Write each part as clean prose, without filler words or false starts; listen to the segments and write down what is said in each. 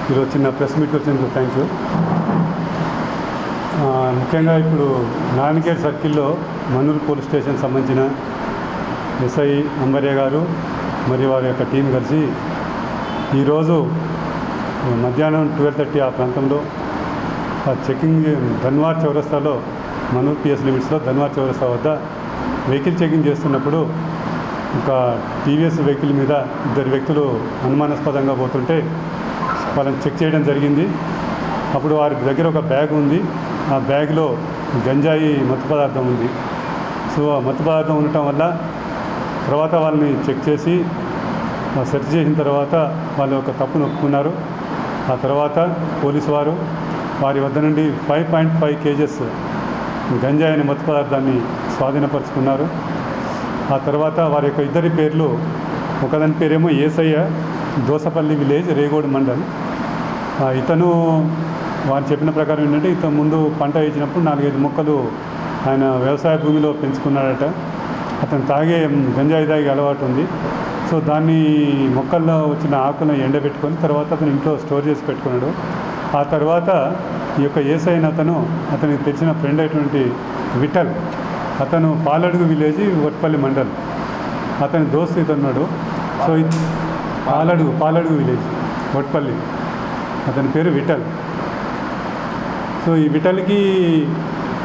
ఈరోజు చిన్న press meet వచ్చినందుకు థ్యాంక్ యూ. ముఖ్యంగా ఇప్పుడు నారాయణఖేడ్ సర్కిల్లో మన్నూరు పోలీస్ స్టేషన్ సంబంధించిన ఎస్ఐ అంబర్య గారు మరియు వారి యొక్క టీం కలిసి ఈరోజు మధ్యాహ్నం 12:30 ఆ ప్రాంతంలో చెకింగ్ ధన్వార్ చౌరస్తాలో మన్నూరు పిఎస్ లిమిట్స్లో ధన్వార్ చౌరస్తా వద్ద వెహికల్ చెకింగ్ చేస్తున్నప్పుడు ఒక టీవీఎస్ వెహికల్ మీద 2 వ్యక్తులు అనుమానాస్పదంగా పోతుంటే వాళ్ళని చెక్ చేయడం జరిగింది. అప్పుడు వారి దగ్గర ఒక బ్యాగ్ ఉంది. ఆ బ్యాగ్లో గంజాయి మత్తు పదార్థం ఉంది. సో ఆ మత్తు పదార్థం ఉండటం వల్ల తర్వాత వాళ్ళని చెక్ చేసి సెర్చ్ చేసిన తర్వాత వాళ్ళు ఒక తప్పును ఒప్పుకున్నారు. ఆ తర్వాత పోలీసు వారు వారి వద్ద నుండి 5.5 kgs గంజాయి అనే మత్తు పదార్థాన్ని స్వాధీనపరుచుకున్నారు. ఆ తర్వాత వారి యొక్క ఇద్దరి పేర్లు, ఒకదాని పేరేమో ఏసయ్య, దోసపల్లి విలేజ్, రేగోడ్ మండల్. ఇతను వారు చెప్పిన ప్రకారం ఏంటంటే ఇతను ముందు పంట వేసినప్పుడు 4-5 మొక్కలు ఆయన వ్యవసాయ భూమిలో పెంచుకున్నాడట. అతను గంజాయి తాగే అలవాటు ఉంది. సో దాన్ని మొక్కల్లో వచ్చిన ఆకులను ఎండబెట్టుకొని తర్వాత అతను ఇంట్లో స్టోర్ చేసి పెట్టుకున్నాడు. ఆ తర్వాత ఈ యొక్క ఏసైన అతనికి తెలిసిన ఫ్రెండ్ అయినటువంటి విఠల్, అతను పాలడుగు విలేజ్, వట్పల్లి మండల్, అతని దోస్తు ఇతన్నాడు. సో పాలడుగు విలేజ్, వట్పల్లి, అతని పేరు విఠల్. సో ఈ విఠల్కి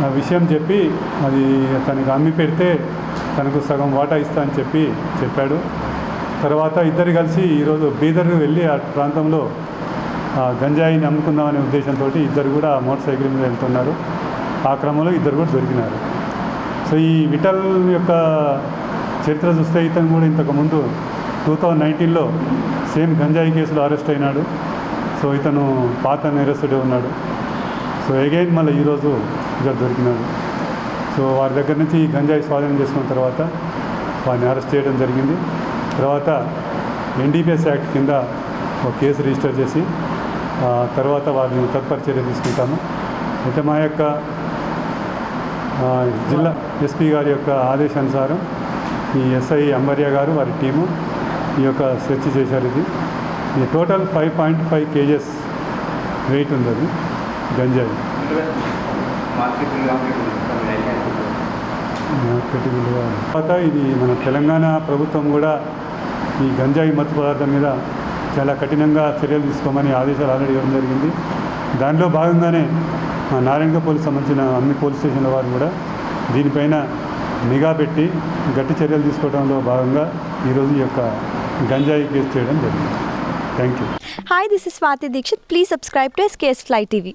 ఆ విషయం చెప్పి అది తనకి అమ్మి పెడితే తనకు సగం వాటా ఇస్తా అని చెప్పాడు. తర్వాత ఇద్దరు కలిసి ఈరోజు బీదర్ వెళ్ళి ఆ ప్రాంతంలో గంజాయిని అమ్ముకుందామనే ఉద్దేశంతో ఇద్దరు కూడా మోటార్ సైకిల్ మీద వెళ్తున్నారు. ఆ క్రమంలో ఇద్దరు కూడా దొరికినారు. సో ఈ విఠల్ యొక్క చరిత్ర చూస్తే ఇతను కూడా ఇంతకుముందు 2019లో సేమ్ గంజాయి కేసులో అరెస్ట్ అయినాడు. సో ఇతను పాత నేరస్తుడే ఉన్నాడు. సో అగైన్ మళ్ళీ ఈరోజు ఇద్దరు దొరికినాడు. సో వారి దగ్గర నుంచి ఈ గంజాయి స్వాధీనం చేసుకున్న తర్వాత వారిని అరెస్ట్ చేయడం జరిగింది. తర్వాత NDPS యాక్ట్ కింద ఒక కేసు రిజిస్టర్ చేసి తర్వాత వారిని తదుపరి చర్య తీసుకుంటాము. అయితే మా యొక్క జిల్లా ఎస్పీ గారి యొక్క ఆదేశానుసారం ఈ ఎస్ఐ అంబర్య గారు వారి టీము ఈ యొక్క సెర్చ్ చేశారు. ఇది టోటల్ 5.5 kgs వెయిట్ ఉంది. అది గంజాయి మార్కెటింగ్ విలువ. తర్వాత ఇది మన తెలంగాణ ప్రభుత్వం కూడా ఈ గంజాయి మత్తు పదార్థం మీద చాలా కఠినంగా చర్యలు తీసుకోమని ఆదేశాలు ఆల్రెడీ ఇవ్వడం జరిగింది. దానిలో భాగంగానే నారాయణఖేడ్ పోలీస్ సంబంధించిన అన్ని పోలీస్ స్టేషన్ల వారు కూడా దీనిపైన నిఘా పెట్టి గట్టి చర్యలు తీసుకోవడంలో భాగంగా ఈరోజు ఈ యొక్క గంజాయి కేసు చేయడం జరిగింది. Thank you. Hi, this is Swati Dikshit. Please subscribe to SKS Fly TV.